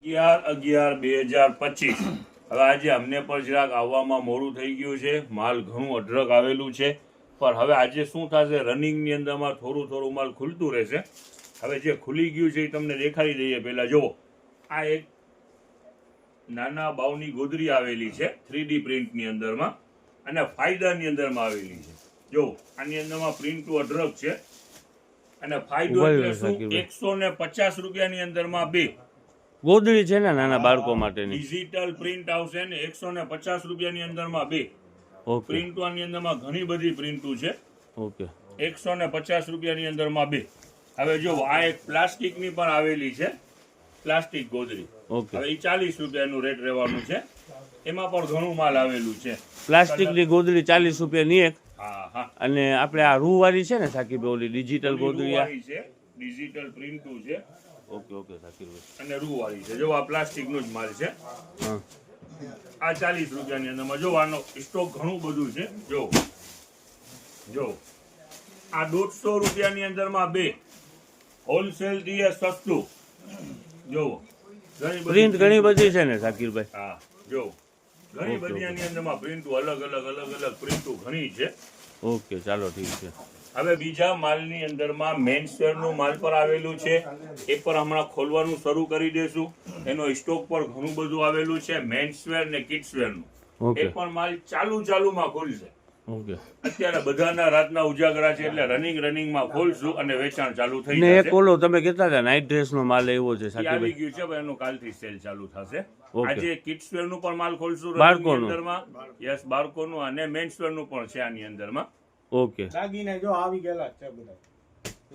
11/11/2025 હવે આજે અમને પણ જરાક આવવામાં મોડું થઈ ગયું છે. માલ ઘણું અઢળક આવેલું છે, પણ હવે આજે શું થશે, રનિંગની અંદરમાં થોડું માલ ખુલતું રહેશે. હવે જે ખુલી ગયું છે એ તમને દેખાડી દઈએ. પહેલા જુઓ, આ એક નાના બાવની ગોદરી આવેલી છે 3D પ્રિન્ટની અંદરમાં, અને ફાયદાની અંદરમાં આવેલી છે. જો આની અંદરમાં પ્રિન્ટ અઢળક છે, અને ફાયદો એટલે શું, 150 રૂપિયાની અંદરમાં બે ગોદડી છે ને નાના બાળકો માટેની. ડિજિટલ પ્રિન્ટ આવશે ને 150 રૂપિયાની અંદરમાં બે. ઓકે પ્રિન્ટોની અંદરમાં ઘણી બધી પ્રિન્ટો છે. ઓકે 150 રૂપિયાની અંદરમાં બે. હવે જો આ એક પ્લાસ્ટિકની પણ આવેલી છે, પ્લાસ્ટિક ગોદરી. ઓકે હવે એ 40 રૂપિયાનું રેટ રહેવાનું છે. એમાં પણ ઘણું માલ આવેલું છે. પ્લાસ્ટિકની ગોદડી 40 રૂપિયાની એક. હા હા. અને આપણે આ રૂ વાળી છે ને સાકીબ, ઓલી ડિજિટલ ગોદડી આ? છે, ડિજિટલ પ્રિન્ટો છે. ઓકે ઓકે સાકીબભાઈ. અને રૂ વાળી છે. જો આ પ્લાસ્ટિકનો જ માલ છે. હા આ 40 રૂપિયાની અંદરમાં. જો આનો સ્ટોક ઘણું બધું છે. જો આ 150 રૂપિયાની અંદરમાં બે. હોલસેલ થી સસ્તું. જો પ્રિન્ટ ઘણી બધી છે ને સાકીરભાઈ? હા જો ઘણી બધી આની અંદરમાં પ્રિન્ટો અલગ અલગ પ્રિન્ટો ઘણી છે. ઓકે ચાલો ઠીક છે. હવે બીજા માલની અંદરમાં મેન્સવેરનું માલ પર આવેલું છે. એ પર હમણાં ખોલવાનું શરૂ કરી દેશું. એનો સ્ટોક પર ઘણું બધું આવેલું છે, મેન્સવેર ને કિડ્સવેરનું. એ પણ માલ ચાલુમાં ખોલશે. ઓકે. અત્યારે બધાના રાતના ઉજાગરા છે, એટલે રનિંગમાં ખોલશું અને વેચાણ ચાલુ થઈ ને જશે. એક ઓલો તમે કહેતા હતા નાઇટ ડ્રેસનો માલ એવો છે આવી સાકીરભાઈ? ગયું છે, પણ એનું કાલથી સેલ ચાલુ થશે. ઓકે. આજે કિડ્સવેર નું પણ માલ ખોલશું બાળકોનું? અંદરમાં. યસ, બાળકોનું અને મેન્સવેર નું પણ છે આની અંદરમાં. ઓકે દાગીને જો આવી ગયેલા છે બધા,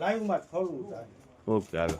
લાઈવ માં જ ખોલવું છે. ઓકે હાલો.